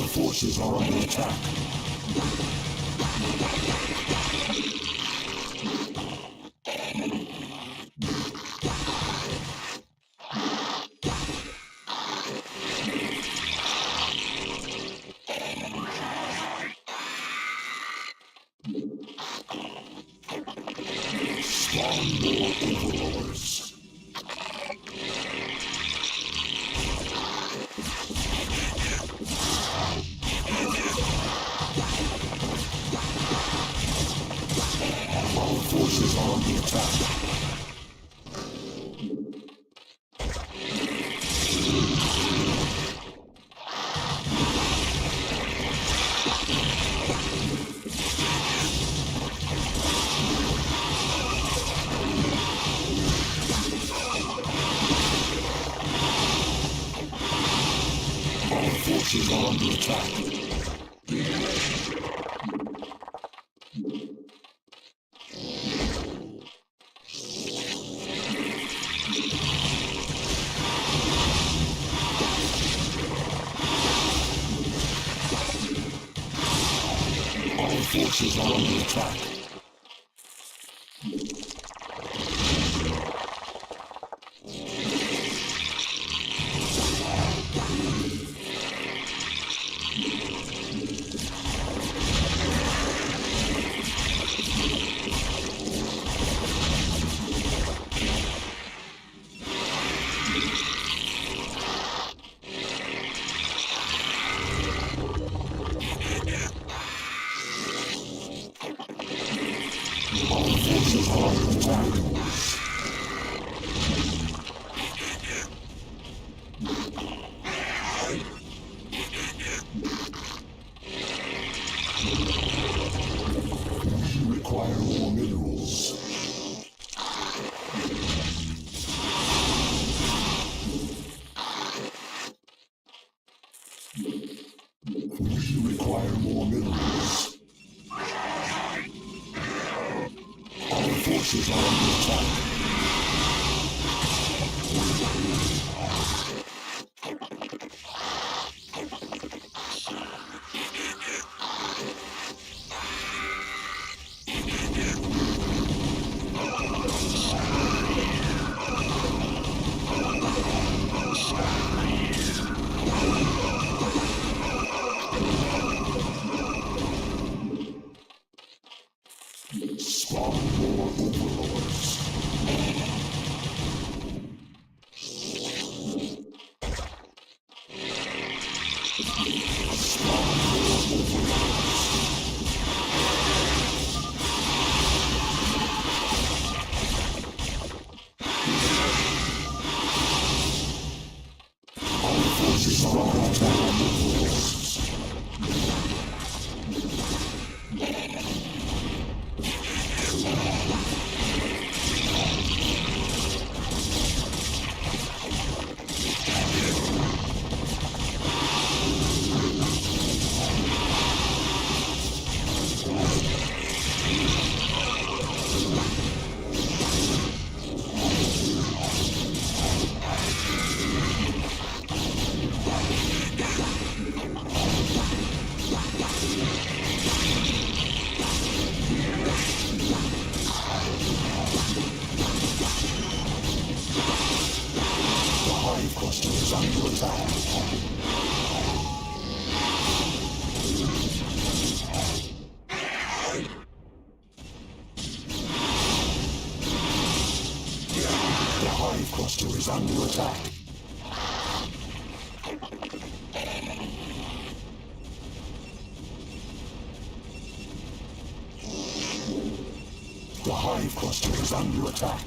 Forces are under attack. Spawn more overlords. Our forces are under attack. Our forces are under attack. Our forces are under attack. Our forces are under attack. We require more minerals. We require more minerals. Our forces are under attack. Spawn more overlords. Spawn more overlords. Our forces are under attack. The hive cluster is under attack. The hive cluster is under attack. The hive cluster is under attack.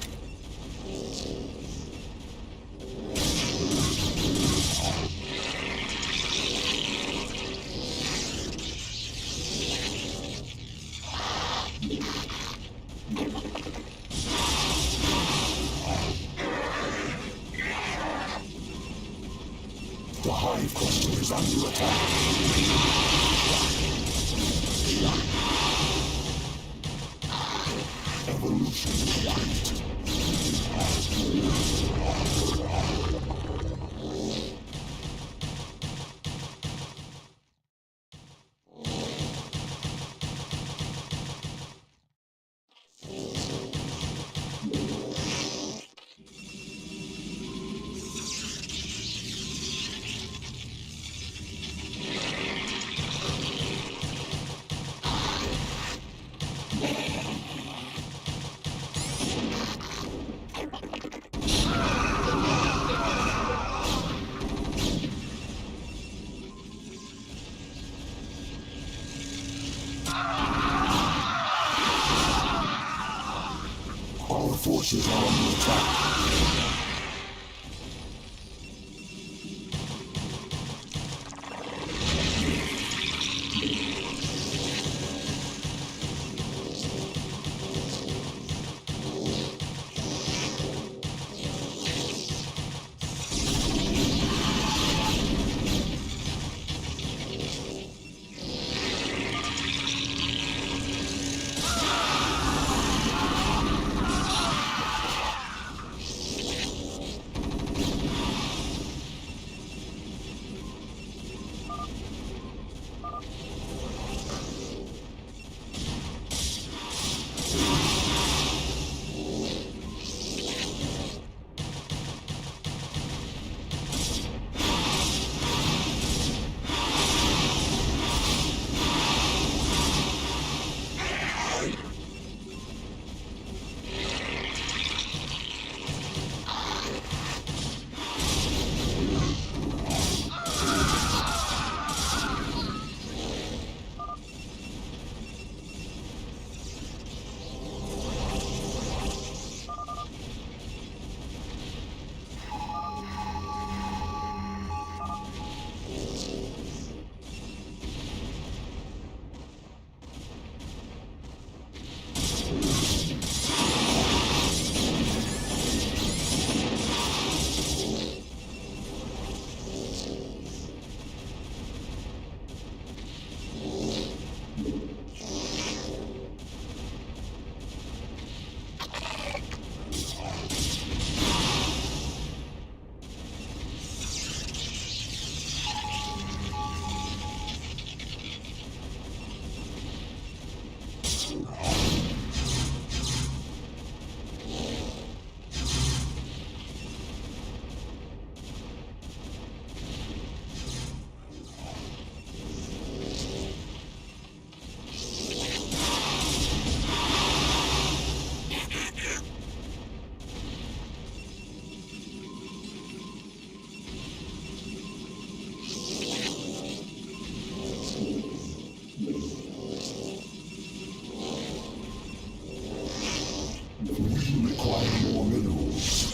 The hive cluster is under attack. Evolution complete. forces are under attack. We require more minerals.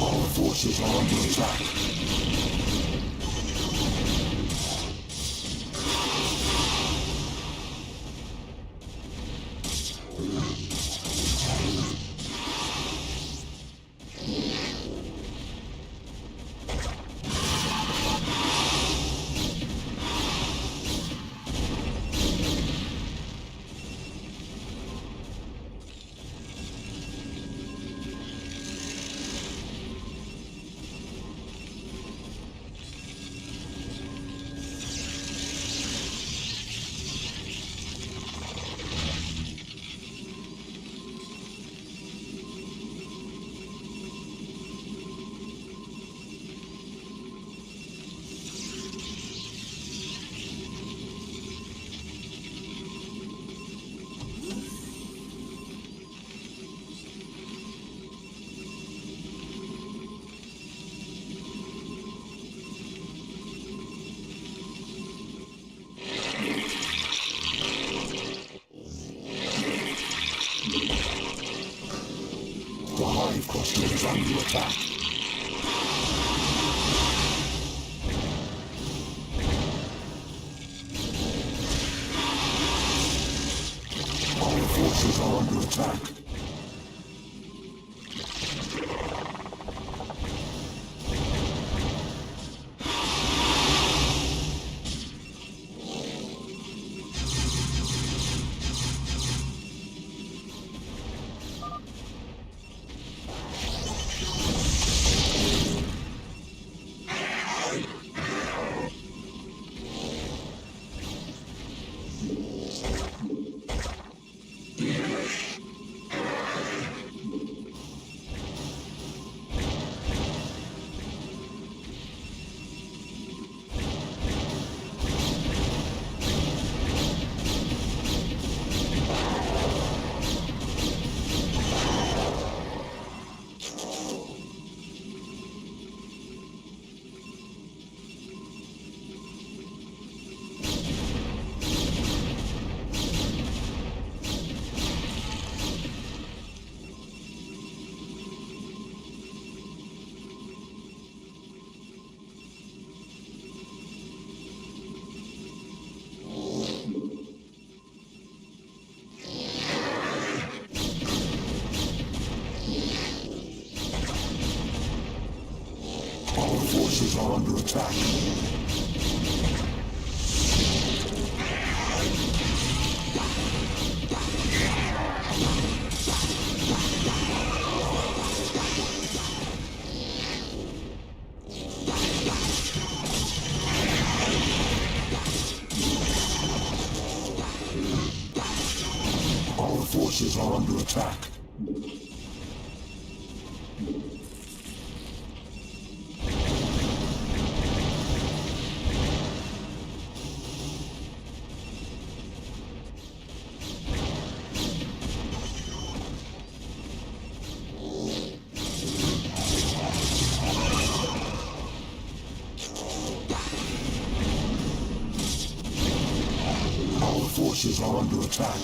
Our forces are under attack. The hive cluster is under attack. forces are under attack. Our forces are under attack. Our forces are under attack. Our forces are under attack.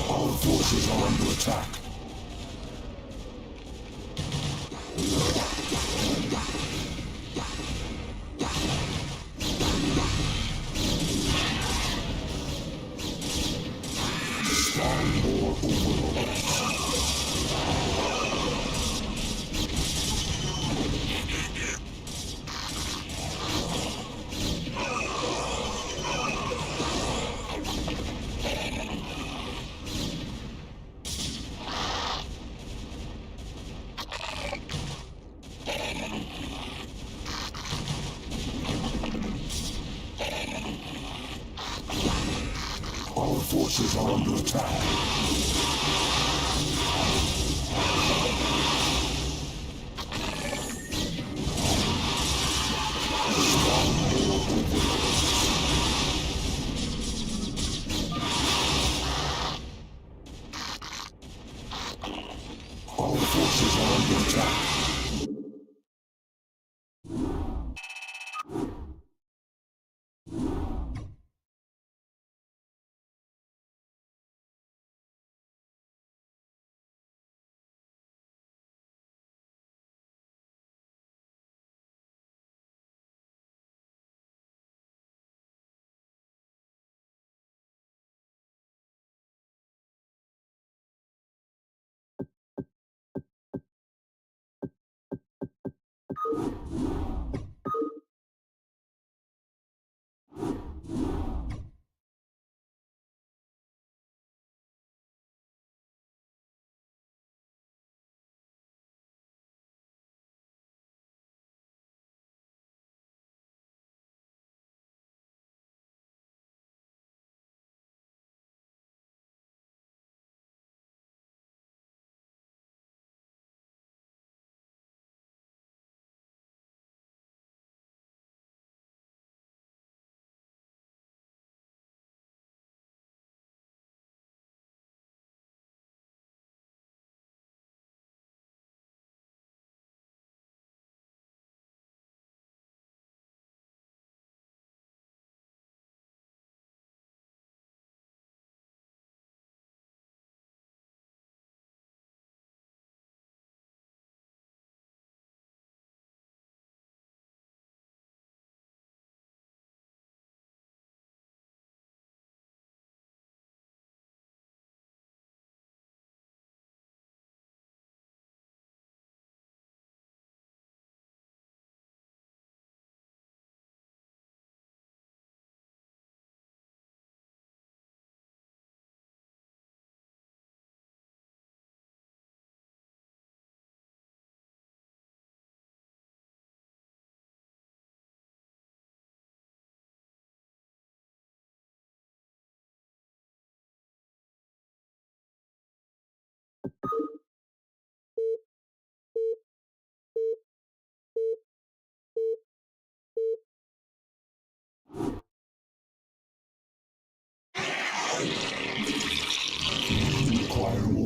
Our forces are under attack. Our forces are under attack.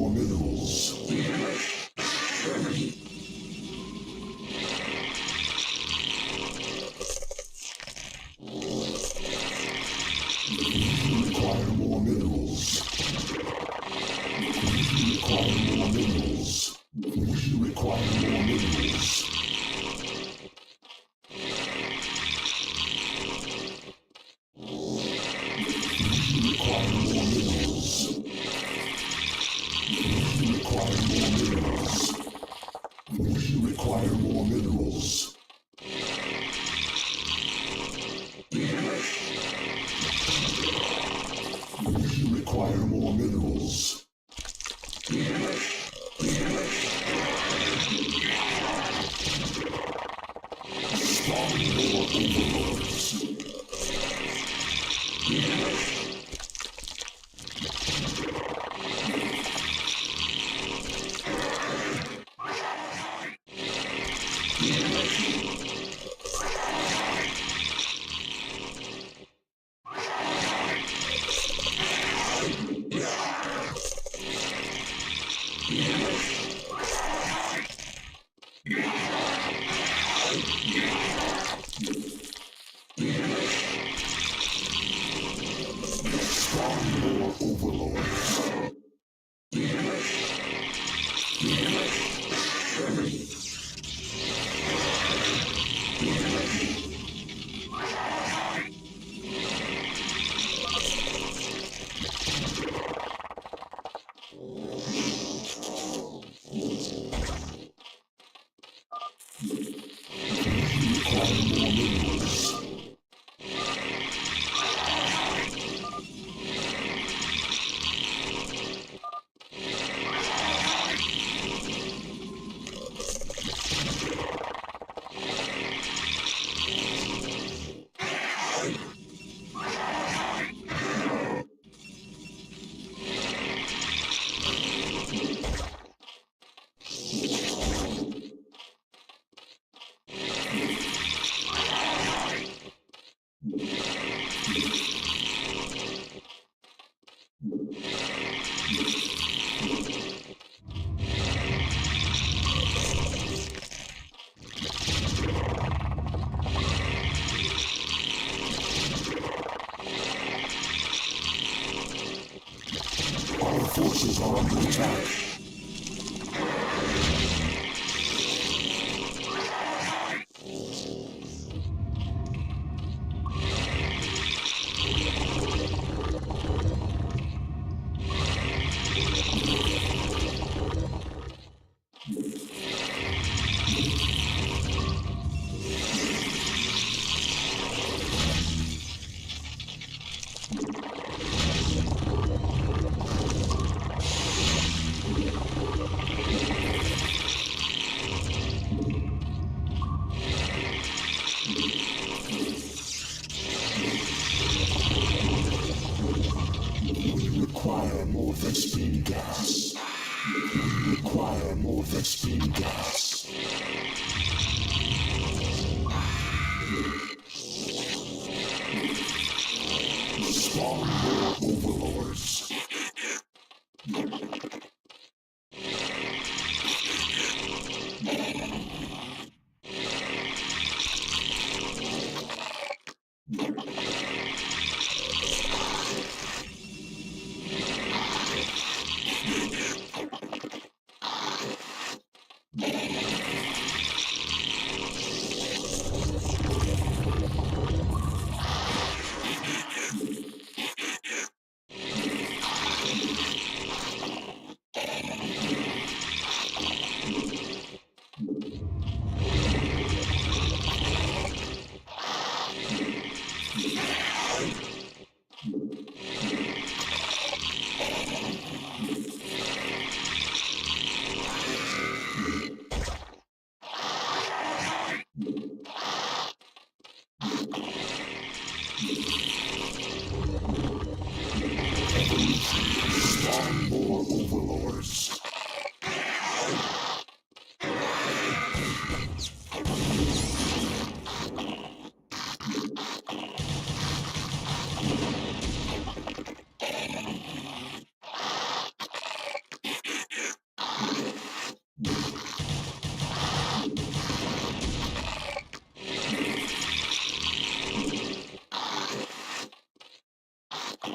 more minerals. Require more minerals. Require more minerals. Require more minerals. Require more minerals. Require more minerals. Require more minerals. Require more minerals. Spawn more overlords. Spawn more overlords. Require more minerals. Our forces are under attack. We require more Vespene gas. We require more Vespene gas. Spawn more overlords. Spawn more overlords. All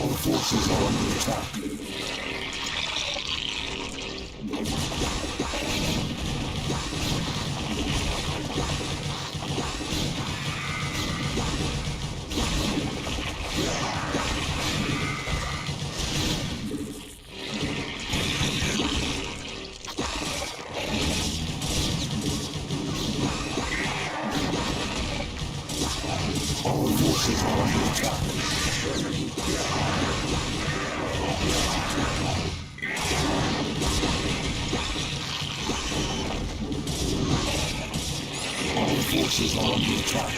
forces are under attack. All forces are under attack. All forces are under attack.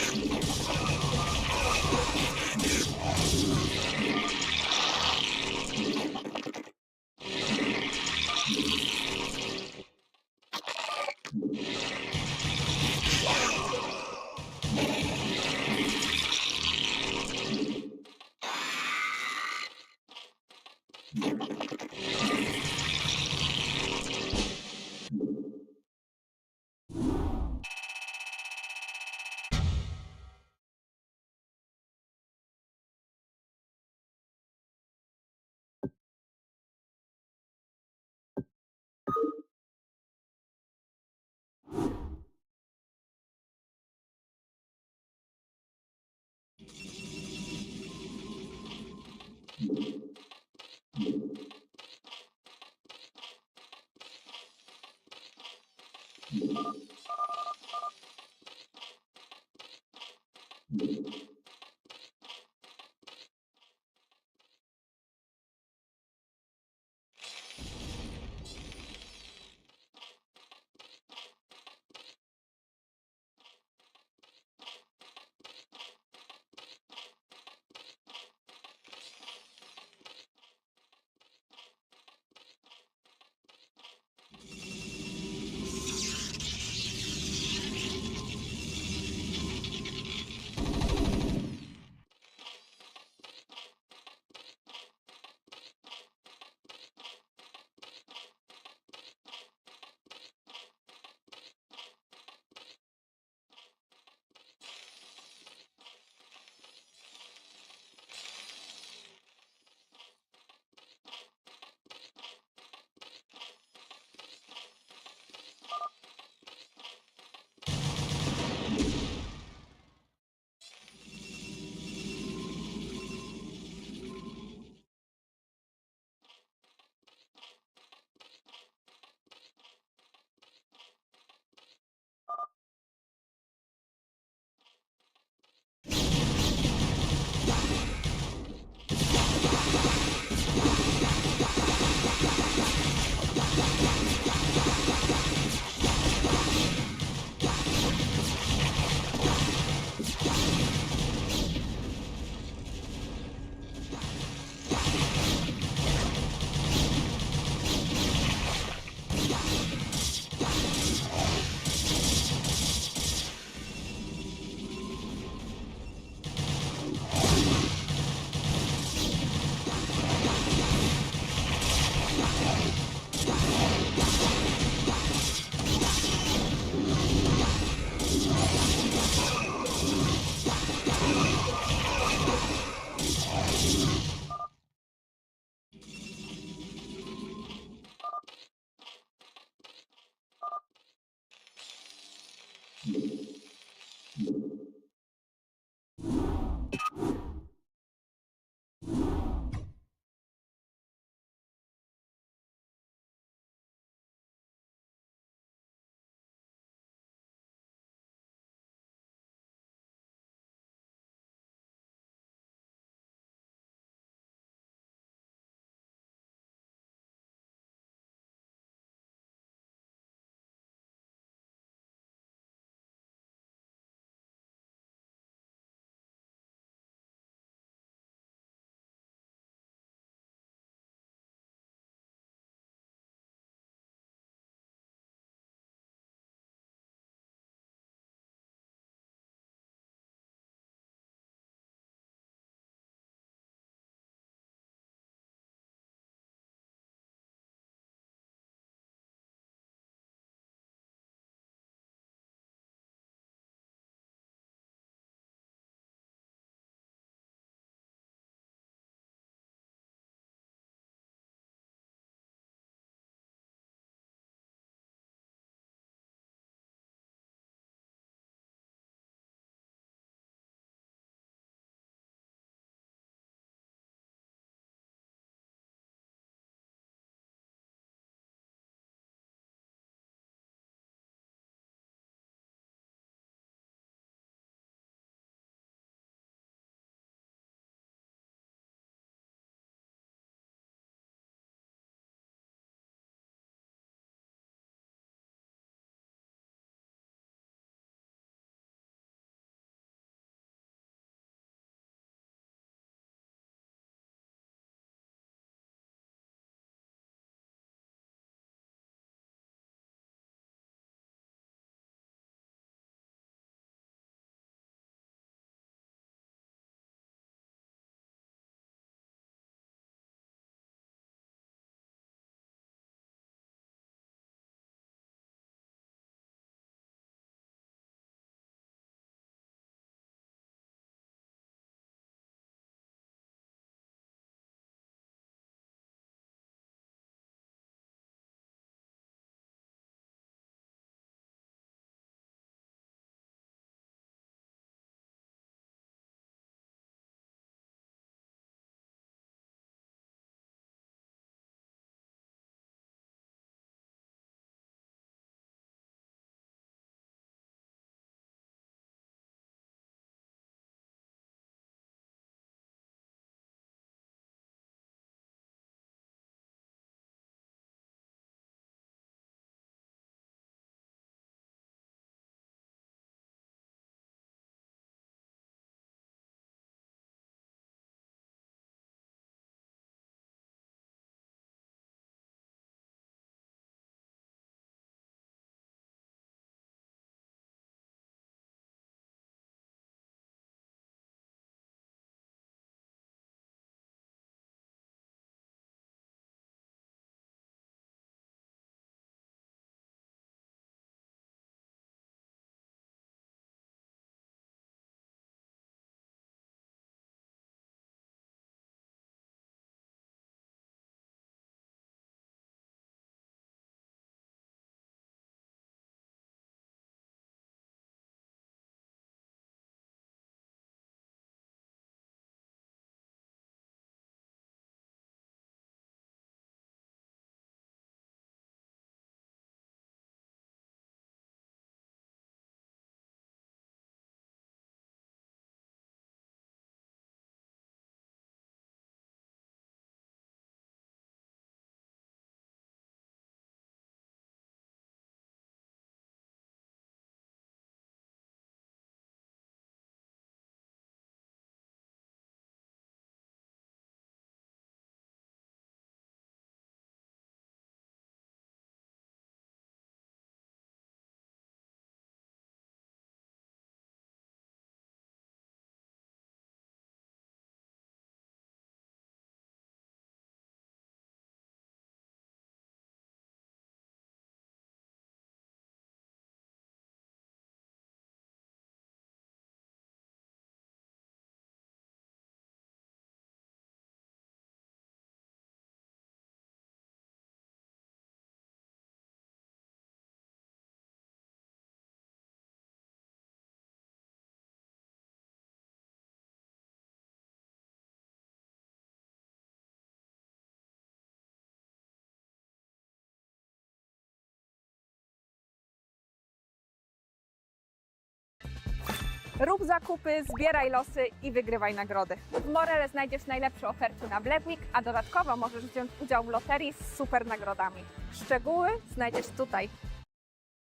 Rób zakupy, zbieraj losy i wygrywaj nagrody. W Morele znajdziesz najlepsze oferty na Black Week, a dodatkowo możesz wziąć udział w loterii z super nagrodami. Szczegóły znajdziesz tutaj.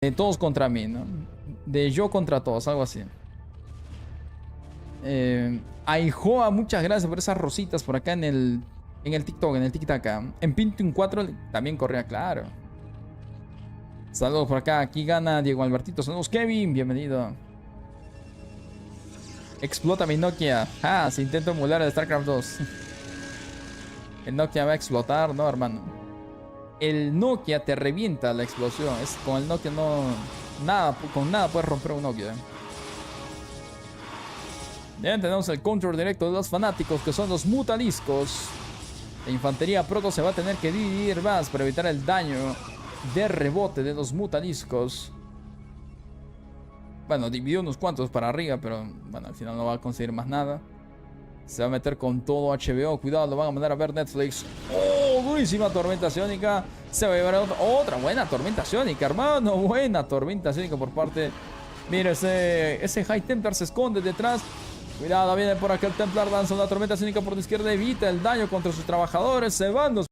De todos contra mí, ¿no? De yo contra todos, algo así. Aijoa, muchas gracias por esas rositas por acá en el TikTok, en el TikTok. En Pentium 4 también corría, claro. Saludos por acá. Aquí gana Diego Albertito. Saludos, Kevin. Bienvenido. Explota mi Nokia. Ah, se intenta emular el Starcraft 2. El Nokia va a explotar, no, hermano. El Nokia te revienta la explosión. Con el Nokia no... Nada, con nada puedes romper un Nokia. Bien, tenemos el control directo de los fanáticos, que son los mutaliscos. La infantería proto se va a tener que dividir más para evitar el daño de rebote de los mutaliscos. Bueno, dividió unos cuantos para arriba, pero bueno, al final no va a conseguir más nada. Se va a meter con todo HBO. Cuidado, lo van a mandar a ver Netflix. ¡Oh! Durísima tormenta ciónica. Se va a llevar otra buena tormenta ciónica, hermano. Buena tormenta ciónica por parte. Mira, ese High Templar se esconde detrás. Cuidado, viene por acá el Templar. Lanza una tormenta ciónica por la izquierda. Evita el daño contra sus trabajadores. Se van los...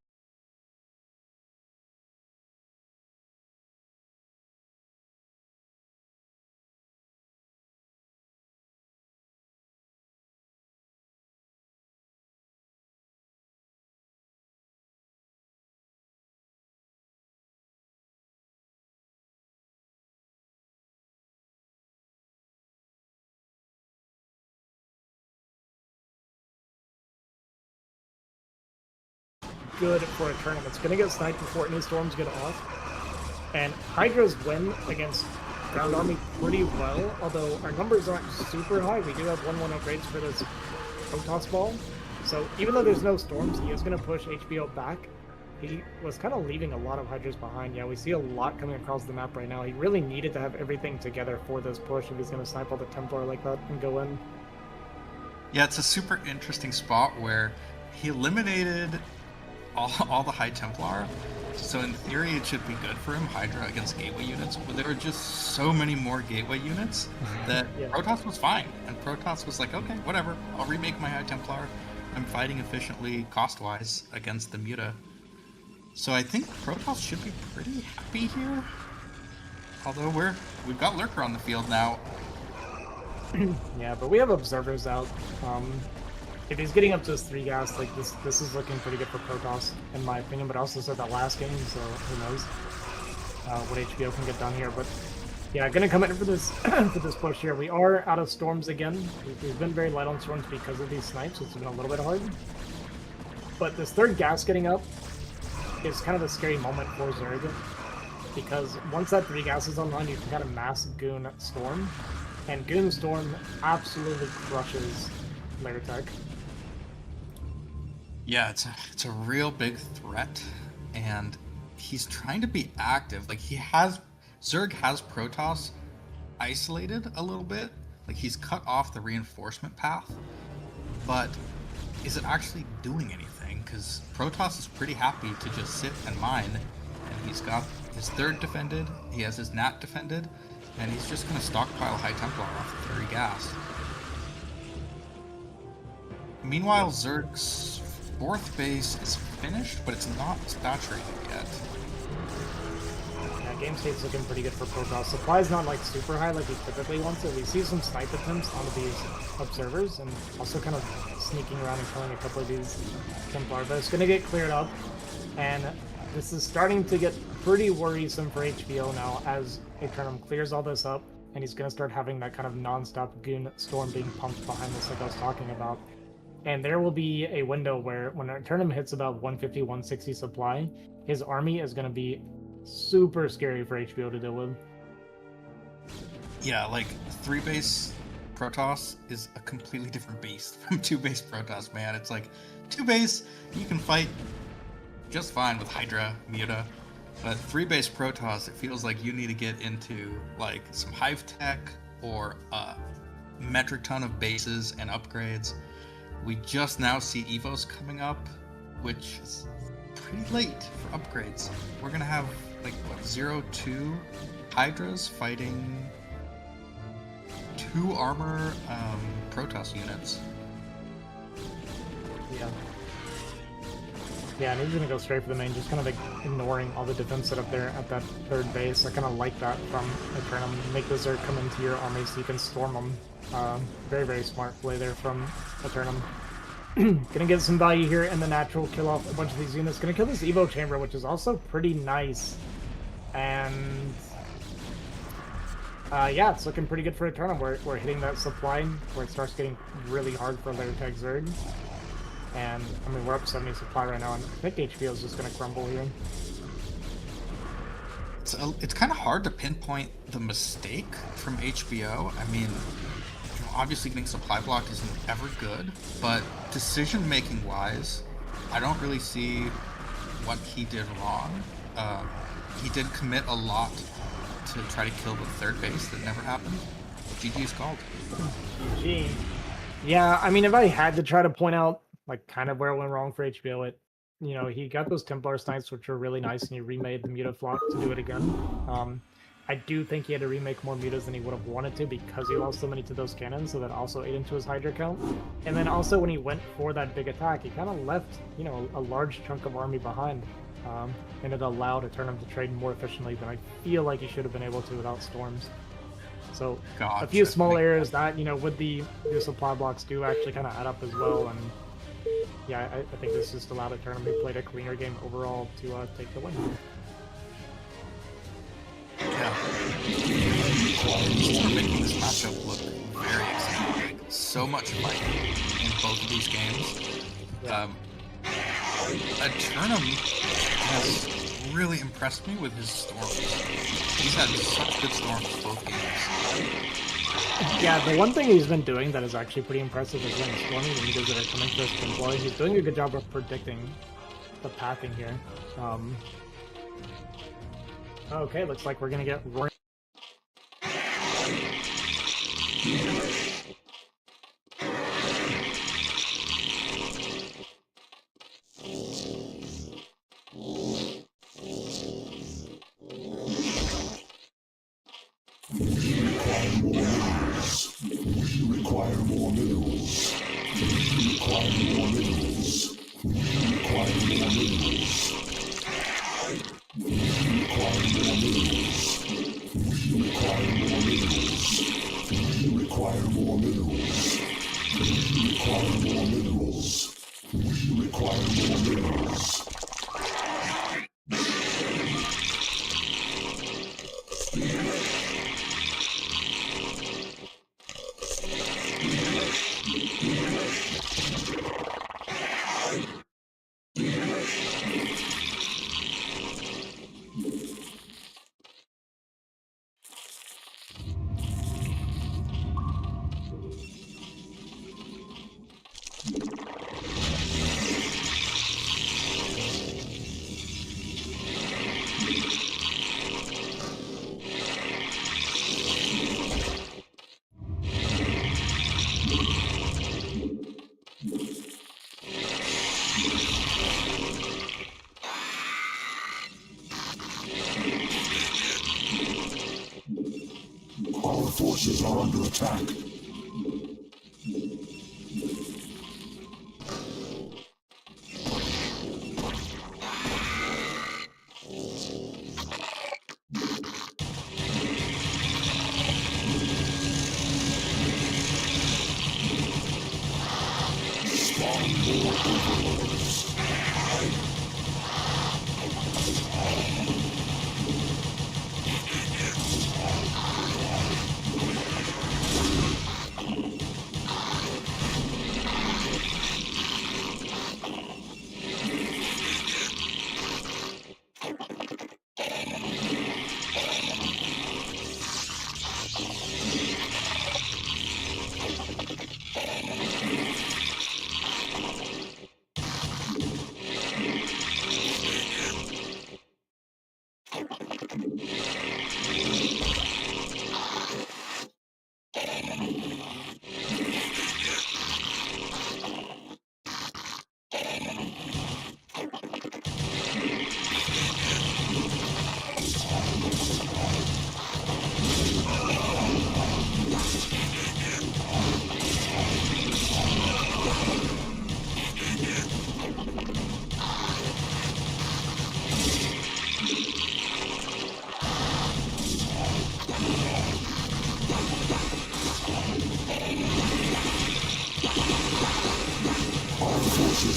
Good for a tournament. It's going to get sniped before any storms get off. And Hydra's win against Ground Army pretty well, although our numbers aren't super high. We do have 1-1 upgrades for this Protoss ball. So even though there's no storms, he is going to push HBO back. He was kind of leaving a lot of Hydras behind. Yeah, we see a lot coming across the map right now. He really needed to have everything together for this push if he's going to snipe all the Templar like that and go in. Yeah, it's a super interesting spot where he eliminated all the High Templar, so in theory it should be good for him, Hydra against gateway units, but there were just so many more gateway units that Protoss was fine, and Protoss was like, okay, whatever, I'll remake my High Templar, I'm fighting efficiently, cost-wise, against the Muta. So I think Protoss should be pretty happy here, although we've got Lurker on the field now. Yeah, but we have observers out. If he's getting up to his 3 gas, like this is looking pretty good for Protoss, in my opinion, but I also said that last game, so who knows what HBO can get done here. But yeah, gonna come in for this for this push here. We are out of storms again. We've been very light on storms because of these snipes, so it's been a little bit hard. But this 3rd gas getting up is kind of a scary moment for Zerg, because once that 3 gas is online, you can kind of mass Goon Storm, and Goon Storm absolutely crushes layer tech. Yeah, it's a real big threat, and he's trying to be active. Like Zerg has Protoss isolated a little bit. Like he's cut off the reinforcement path, but is it actually doing anything? Because Protoss is pretty happy to just sit and mine, and he's got his 3rd defended, he has his Nat defended, and he's just going to stockpile High Templar off the 3 gas. Meanwhile, Zerg's 4th base is finished, but it's not saturated yet. Yeah, game state's looking pretty good for Protoss. Supply's not like super high like he typically wants it. We see some snipe attempts onto these observers, and also kind of sneaking around and killing a couple of these Templar. But it's going to get cleared up, and this is starting to get pretty worrisome for HBO now as Eternum clears all this up, and he's going to start having that kind of non-stop Goon Storm being pumped behind this like I was talking about. And there will be a window where when Eternum hits about 150, 160 supply, his army is going to be super scary for HBO to deal with. Yeah, like 3 base Protoss is a completely different beast from 2 base Protoss, man. It's like 2 base, you can fight just fine with Hydra, Muta, but 3 base Protoss, it feels like you need to get into like some Hive Tech or a metric ton of bases and upgrades. We just now see Evos coming up, which is pretty late for upgrades. We're gonna have like what, 0-2 Hydras fighting 2 2 armor Protoss units. Yeah. Yeah, and he's gonna go straight for the main, just kind of like ignoring all the defense set up there at that third base. I kind of like that from Eternum. Make the Zerg come into your army so you can storm them. Very, very smart play there from Eternum. Gonna get some value here in the natural, kill off a bunch of these units. Gonna kill this Evo Chamber, which is also pretty nice. And yeah, it's looking pretty good for Eternum. We're hitting that supply where it starts getting really hard for layer tag Zerg. And, I mean, we're up 70 supply right now, and I think HBO is just going to crumble here. It's kind of hard to pinpoint the mistake from HBO. I mean, obviously getting supply blocked isn't ever good, but decision-making wise, I don't really see what he did wrong. He did commit a lot to try to kill the third base that never happened. GG's called. GG. Yeah, I mean, if I had to try to point out like kind of where it went wrong for HBO, you know, he got those Templar snipes, which were really nice, and he remade the Mutaflock to do it again. I do think he had to remake more mutas than he would have wanted to because he lost so many to those cannons, so that also ate into his Hydra count. And then also when he went for that big attack, he kind of left, you know, a large chunk of army behind. And it allowed Eternum to trade more efficiently than I feel like he should have been able to without storms. So Gotcha. A few small errors that, you know, with the supply blocks do actually kind of add up as well. And yeah, I think this just allowed Eternum to play a cleaner game overall to take the win. Yeah. We're making this matchup look very exciting. So much fight in both of these games. Eternum has really impressed me with his storms. He's had such good storms both games. Yeah, the one thing he's been doing that is actually pretty impressive is when he's storming the meters that are coming for his Templar. He's doing a good job of predicting the pathing here. Okay, looks like we're gonna get roaring. Our forces are under attack. Spawn more overlords.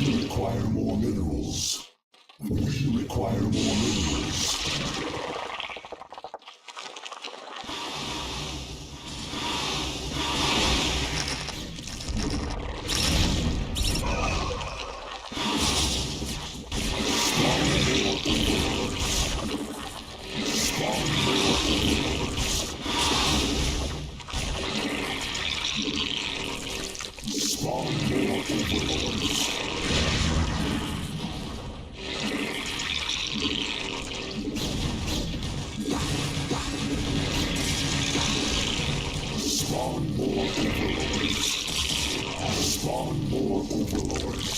We require more minerals. We require more minerals. Spawn more overlords. Spawn more overlords.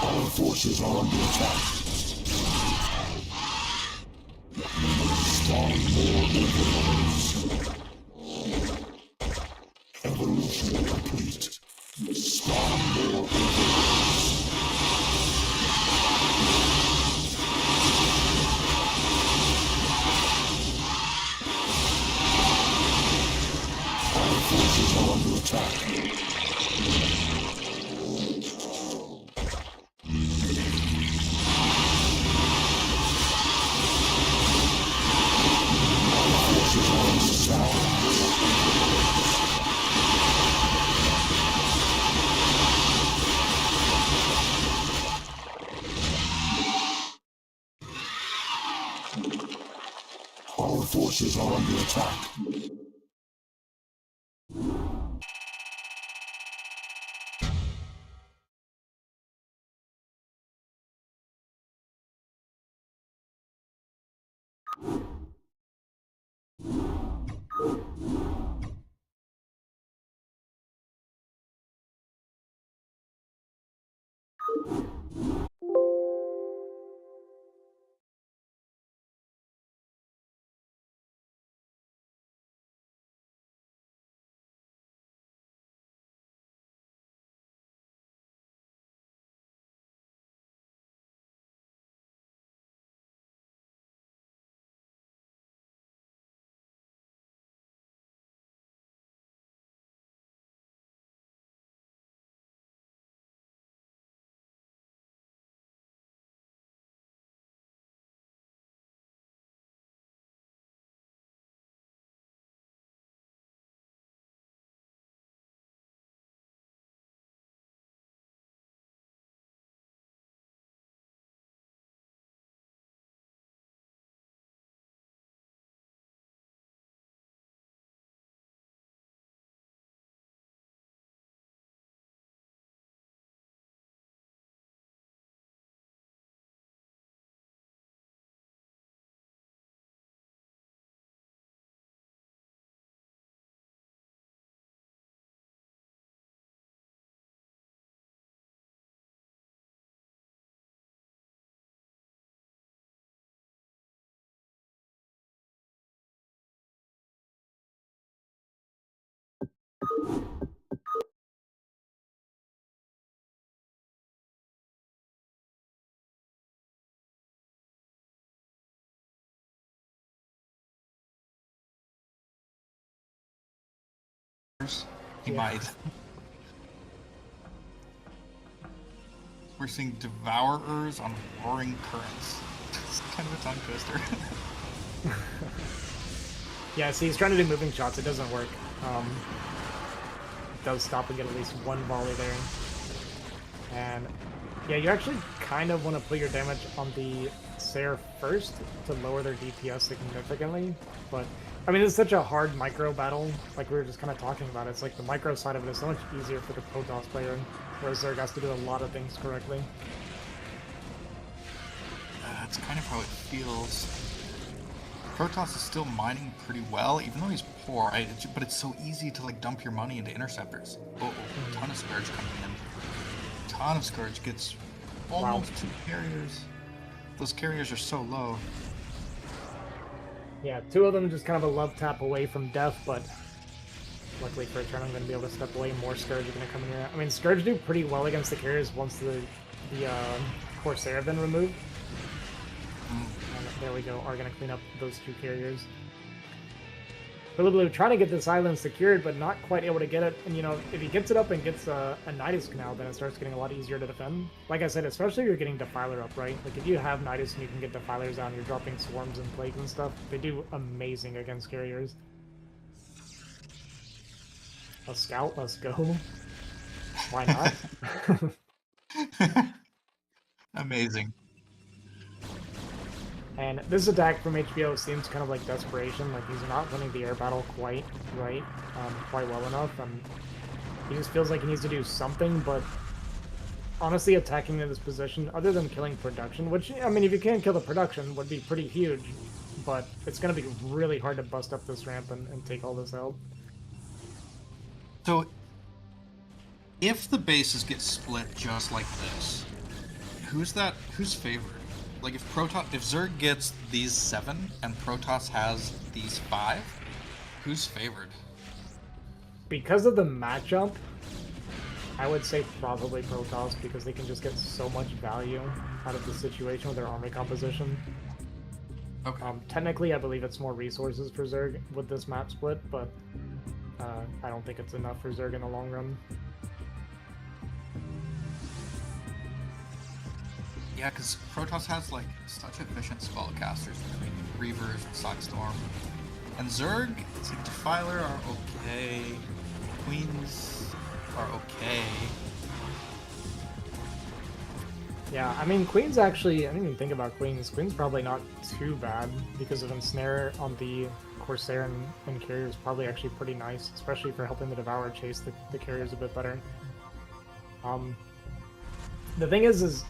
Our forces are under attack. Spawn more overlords. Evolution complete. Spawn more overlords. Our forces are under attack. Our forces are under attack. He might. We're seeing devourers on roaring currents. It's kind of a tongue twister. Yeah, see, he's trying to do moving shots. It doesn't work. It does stop and get at least one volley there. And yeah, you actually kind of want to put your damage on the Sayer first to lower their DPS significantly. But I mean, it's such a hard micro battle. Like we were just kind of talking about. It's like the micro side of it is so much easier for the Protoss player, whereas Zerg has to do a lot of things correctly. That's kind of how it feels. Protoss is still mining pretty well, even though he's poor, right? But it's so easy to like dump your money into interceptors. Oh, a ton of Scourge coming in. A ton of Scourge gets almost 2 carriers. Those carriers are so low. Yeah, 2 of them just kind of a love tap away from death, but luckily for a turn I'm going to be able to step away. More Scourge are going to come in here. I mean, Scourge do pretty well against the carriers once the Corsair have been removed. And there we go, are going to clean up those 2 carriers. Blue trying to get this island secured, but not quite able to get it. And, you know, if he gets it up and gets a Nidus Canal, then it starts getting a lot easier to defend. Like I said, especially if you're getting Defiler up, right? Like, if you have Nidus and you can get Defilers out and you're dropping Swarms and Plagues and stuff, they do amazing against carriers. A Scout, let's go. Why not? Amazing. And this attack from HBO seems kind of like desperation, like he's not winning the air battle quite right, quite well enough, and he just feels like he needs to do something, but honestly attacking in this position, other than killing production, which, I mean, if you can kill the production, would be pretty huge, but it's going to be really hard to bust up this ramp and take all this out. So, if the bases get split just like this, who's favored? Like if Zerg gets these 7 and Protoss has these 5, who's favored? Because of the matchup, I would say probably Protoss, because they can just get so much value out of the situation with their army composition. Okay. Technically, I believe it's more resources for Zerg with this map split, but I don't think it's enough for Zerg in the long run. Yeah, because Protoss has like such efficient spellcasters between Reavers and Sockstorm. And Zerg, it's like Defiler are okay, Queens are okay. Yeah, I mean, Queen's actually, I didn't even think about Queen's. Queen's probably not too bad, because of Ensnare on the Corsair and Carrier is probably actually pretty nice, especially for helping the Devourer chase the Carriers a bit better. The thing is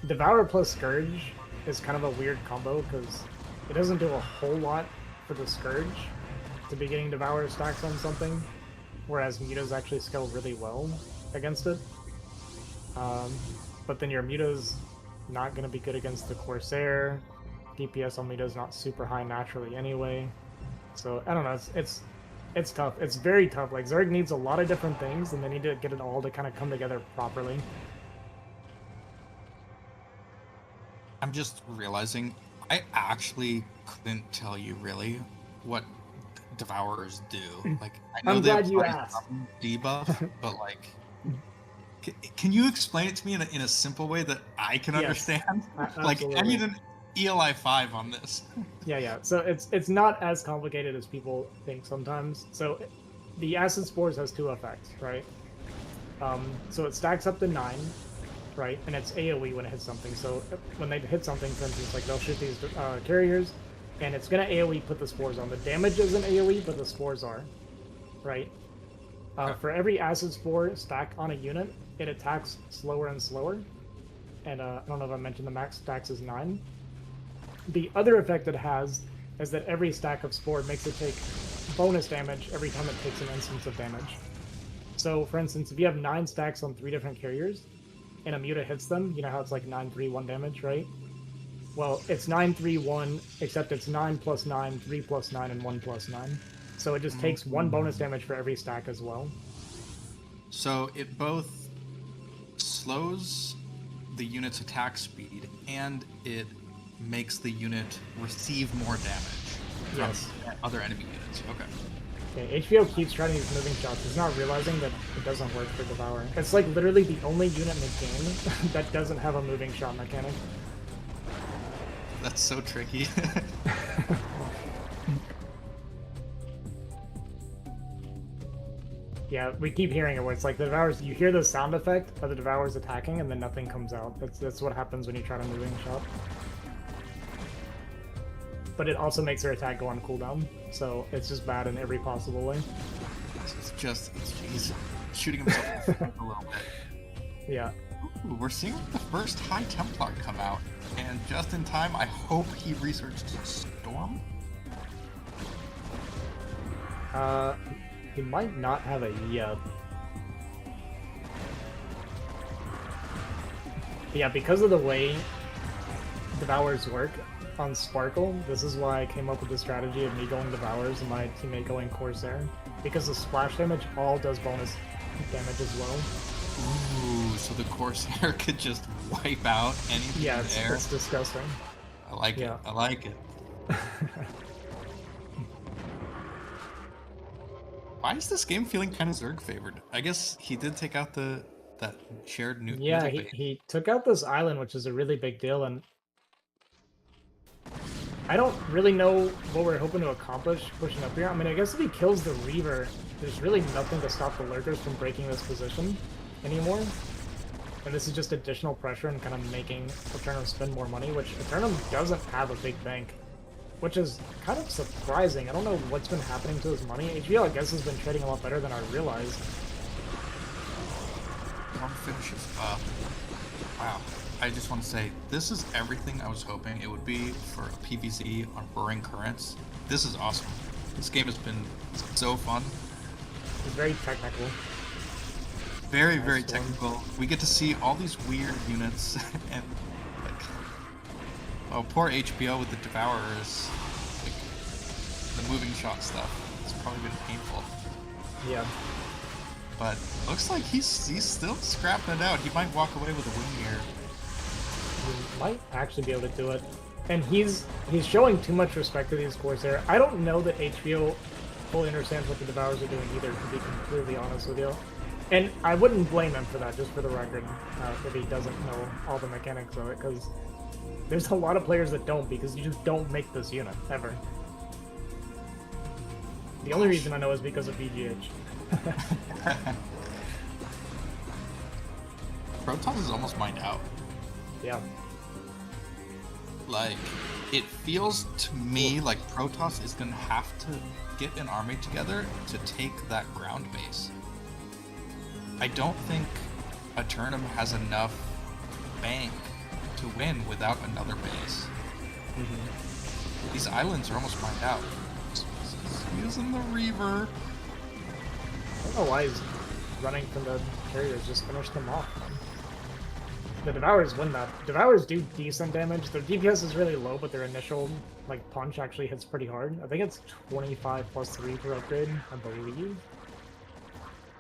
Devourer plus Scourge is kind of a weird combo, because it doesn't do a whole lot for the Scourge to be getting Devourer stacks on something, whereas Mutas actually scale really well against it. But then your Muta's not going to be good against the Corsair. DPS on Muta's not super high naturally anyway. So, I don't know, it's tough. It's very tough. Like, Zerg needs a lot of different things, and they need to get it all to kind of come together properly. I'm just realizing I actually couldn't tell you really what Devourers do. Like, I know I'm they glad you apply asked. some debuff, but like, can you explain it to me in a simple way that I can Yes, understand? Like, I absolutely. need an ELI 5 on this. Yeah. So it's not as complicated as people think sometimes. So the Acid Spores has 2 effects, right? So it stacks up to 9, right? And it's AoE when it hits something. So when they hit something, for instance, like they'll shoot these carriers, and it's gonna AoE put the spores on. The damage isn't AoE, but the spores are, right? For every Acid Spore stack on a unit, it attacks slower and slower. And I don't know if I mentioned the max stacks is 9. The other effect it has is that every stack of Spore makes it take bonus damage every time it takes an instance of damage. So, for instance, if you have 9 stacks on 3 different carriers, and a Muta hits them, you know how it's like 9, 3, 1 damage, right? Well, it's 9, 3, 1, except it's 9 plus 9, 3 plus 9, and 1 plus 9. So it just takes 1 bonus damage for every stack as well. So it both slows the unit's attack speed and it makes the unit receive more damage Yes. from other enemy units. Okay. Okay, HBO keeps trying these moving shots. He's not realizing that it doesn't work for Devourer. It's like literally the only unit in the game that doesn't have a moving shot mechanic. That's so tricky. Yeah, we keep hearing it where it's like the Devourers, you hear the sound effect of the Devourers attacking and then nothing comes out. That's what happens when you try to moving shot. But it also makes their attack go on cooldown, so it's just bad in every possible way. He's shooting himself in the foot a little bit. Yeah. Ooh, we're seeing the first High Templar come out, and just in time, I hope he researched Storm. He might not have it yet. Yeah, because of the way Devourers work on Sparkle, this is why I came up with the strategy of me going Devourers and my teammate going Corsair. Because the splash damage all does bonus damage as well. Ooh, so the Corsair could just wipe out anything Yeah, there. it's disgusting. I like Yeah. it. I like it. Why is this game feeling kind of Zerg favored? I guess he did take out that shared new. Yeah, he took out this island, which is a really big deal, and I don't really know what we're hoping to accomplish pushing up here. I mean, I guess if he kills the Reaver, there's really nothing to stop the Lurkers from breaking this position anymore. And this is just additional pressure and kind of making Eternum spend more money, which Eternum doesn't have a big bank, which is kind of surprising. I don't know what's been happening to his money. HBO, I guess, has been trading a lot better than I realized. One finishes up. Wow. I just want to say, this is everything I was hoping it would be for a PvZ on Roaring Currents. This is awesome. This game has been so fun. It's very technical. Very, very technical. We get to see all these weird units, and like, oh, poor HBO with the Devourers. Like, the moving shot stuff. It's probably been painful. Yeah. But looks like he's still scrapping it out. He might walk away with a win here. He might actually be able to do it. And he's showing too much respect to these Corsair. I don't know that HBO fully understands what the Devourers are doing either, to be completely honest with you. And I wouldn't blame him for that, just for the record, if he doesn't know all the mechanics of it, because there's a lot of players that don't, because you just don't make this unit, ever. The only reason I know is because of VGH. Protoss is almost mined out. Yeah. Like, it feels to me like Protoss is gonna have to get an army together to take that ground base. I don't think Eternum has enough bank to win without another base. These islands are almost mined out. He's using the Reaver. I don't know why he's running from the carriers, just finish them off. The Devourers win that. Devourers do decent damage. Their DPS is really low, but their initial punch actually hits pretty hard. I think it's 25 plus 3 per upgrade, I believe.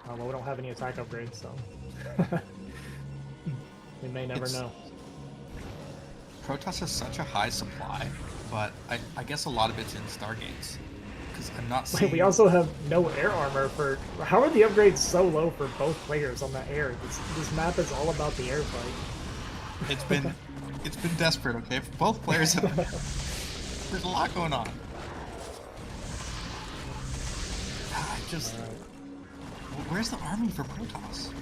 Well, we don't have any attack upgrades, so we may never know. Protoss has such a high supply, but I guess a lot of it's in Stargates. Because I'm not seeing... We also have no air armor for... How are the upgrades so low for both players on the air? This map is all about the air fight. It's been desperate, okay? Both players have... There's a lot going on. I just... Where's the army for Protoss?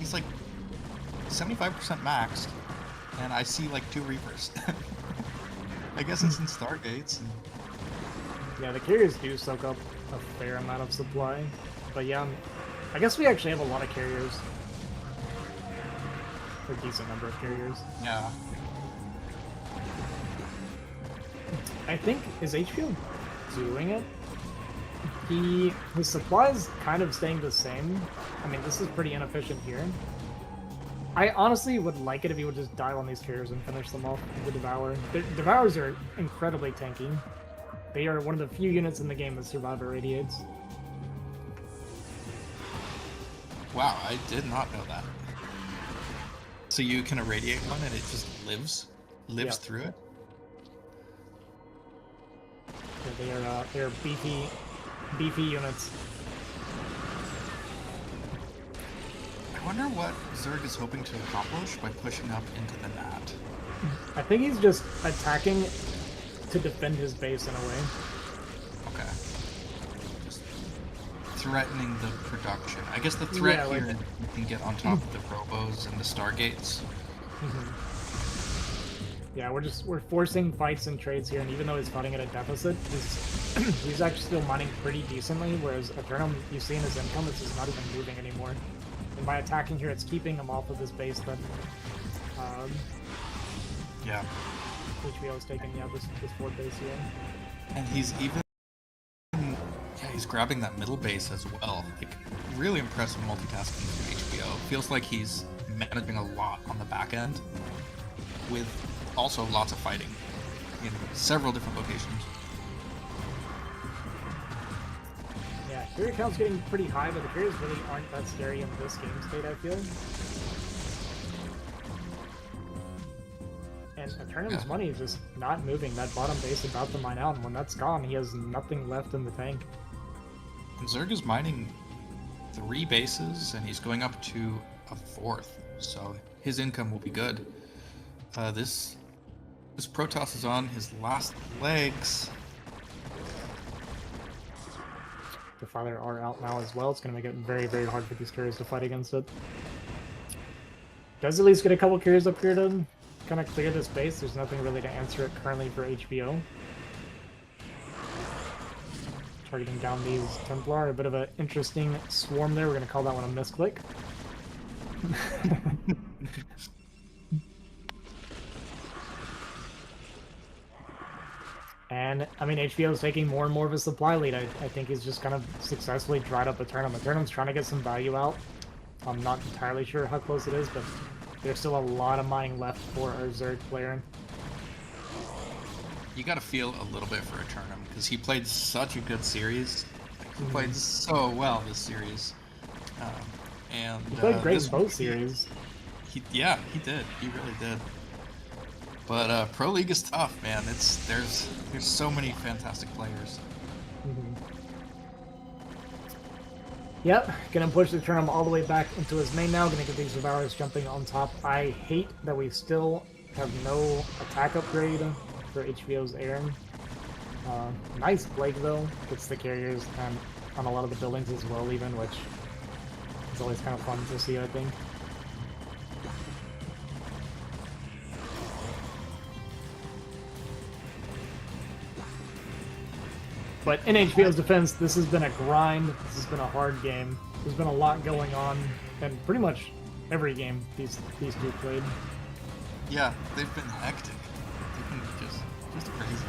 He's like 75% maxed, and I see like 2 Reapers. I guess it's in Stargates. And... Yeah, the carriers do soak up a fair amount of supply, but yeah, I guess we actually have a lot of carriers. A decent number of carriers. Yeah. I think, is HBO doing it? His supply is kind of staying the same. I mean, this is pretty inefficient here. I honestly would like it if he would just dial on these carriers and finish them off with the Devour. The Devours are incredibly tanky. They are one of the few units in the game that survive irradiates. Wow, I did not know that. So you can irradiate one and it just lives through it? Yeah, they are beefy units. I wonder what Zerg is hoping to accomplish by pushing up into the Nat. I think he's just attacking to defend his base in a way. Okay. Just threatening the production. I guess the threat here is you can get on top of the Robos and the Stargates. Yeah, we're forcing fights and trades here, and even though he's fighting at a deficit, he's actually still mining pretty decently, whereas Eternum, you see in his income, it's just not even moving anymore. And by attacking here, it's keeping him off of his base that Yeah. HBO is taking, this fourth base here. And he's even... Yeah, he's grabbing that middle base as well. Like, really impressive multitasking from HBO. Feels like he's managing a lot on the back end, with also lots of fighting in several different locations. Yeah, carrier count's getting pretty high, but the carriers really aren't that scary in this game state, I feel. And Eternum's money is just not moving. That bottom base about to mine out, and when that's gone, he has nothing left in the tank. And Zerg is mining 3 bases, and he's going up to a 4th, so his income will be good. This Protoss is on his last legs. The Father are out now as well. It's going to make it very, very hard for these carriers to fight against it. Does at least get a couple carriers up here to kind of clear this base. There's nothing really to answer it currently for HBO. Targeting down these Templar. A bit of an interesting swarm there. We're going to call that one a misclick. And, I mean, HBO is taking more and more of a supply lead. I think he's just kind of successfully dried up Eternum. Eternum's trying to get some value out. I'm not entirely sure how close it is, but there's still a lot of mining left for our Zerg player. You got to feel a little bit for Eternum because he played such a good series. He played so well this series, and He played great this in both one, series. Yeah, he did. He really did. But Pro League is tough, man. There's so many fantastic players. Yep, gonna push the Eternum all the way back into his main now. Gonna get these Devourers jumping on top. I hate that we still have no attack upgrade for HBO's Aaron. Nice Blake though, gets the carriers and on a lot of the buildings as well even, which is always kind of fun to see, I think. But in HBO's defense, this has been a grind, this has been a hard game. There's been a lot going on in pretty much every game these two played. Yeah, they've been hectic. They've been just crazy.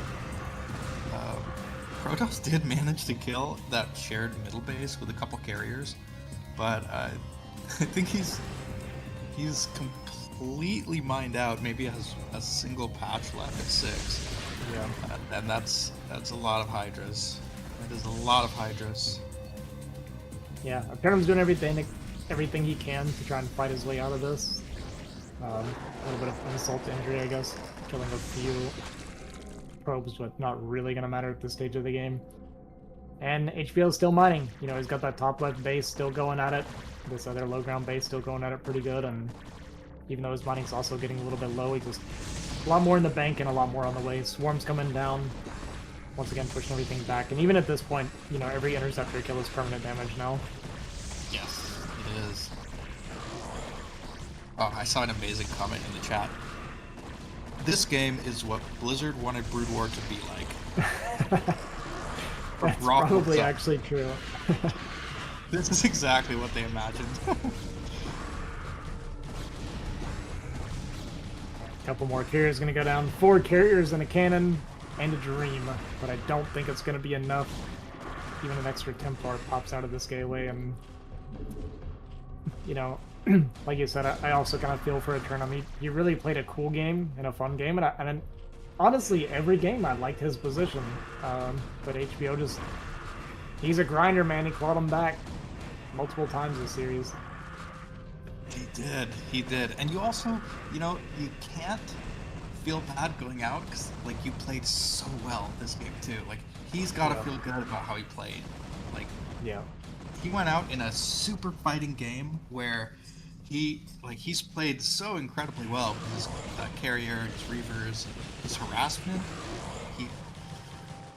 Protoss did manage to kill that shared middle base with a couple carriers, but I think he's completely mined out. Maybe has a single patch left at 6. Yeah. And that's a lot of Hydras. That is a lot of Hydras. Yeah, Perham's doing everything he can to try and fight his way out of this. A little bit of insult to injury, I guess. Killing a few probes, but not really going to matter at this stage of the game. And HBO's still mining. You know, he's got that top left base still going at it. This other low ground base still going at it pretty good. And even though his mining's also getting a little bit low, he just a lot more in the bank and a lot more on the way. Swarm's coming down. Once again, pushing everything back. And even at this point, you know, every interceptor kill is permanent damage now. Yes, it is. Oh, I saw an amazing comment in the chat. This game is what Blizzard wanted Brood War to be like. That's Raw probably up. actually true. This is exactly what they imagined. Couple more carriers gonna go down. 4 carriers and a cannon and a dream, but I don't think it's gonna be enough. Even an extra Templar pops out of this gateway, and you know, like you said, I also kind of feel for Eternum. He really played a cool game and a fun game, and honestly, every game I liked his position. But HBO he's a grinder, man. He clawed him back multiple times this series. He did. And you also, you know, you can't feel bad going out because, like, you played so well this game too. Like, he's got to feel good about how he played. Like, Yeah. he went out in a super fighting game where he's played so incredibly well with his carrier, his reavers, his harassment.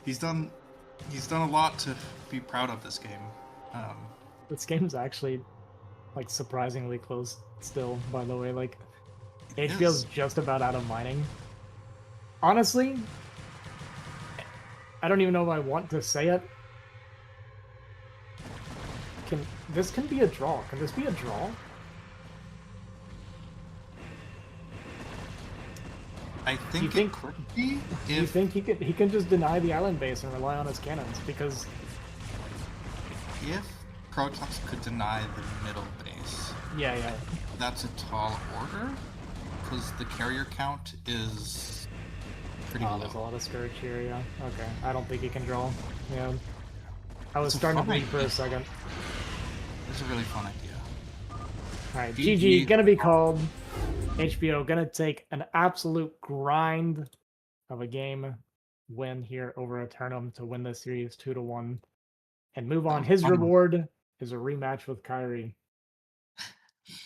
He's done a lot to be proud of this game. This game's actually like surprisingly close still, by the way. Like, HBO's just about out of mining. Honestly, I don't even know if I want to say it. This can be a draw. Can this be a draw? I think it could be. Do you think he can just deny the island base and rely on his cannons? Because if Protoss could deny the middle base, yeah, that's a tall order because the carrier count is pretty low. there's a lot of scourge here. Yeah, okay. I don't think he can draw. Yeah, I was It's a starting to fun bleed for a idea. second. It's a really fun idea. All right, GG. GG gonna be called. HBO gonna take an absolute grind of a game win here over Eternum to win this series 2-1 and move on. His reward is a rematch with Kyrie.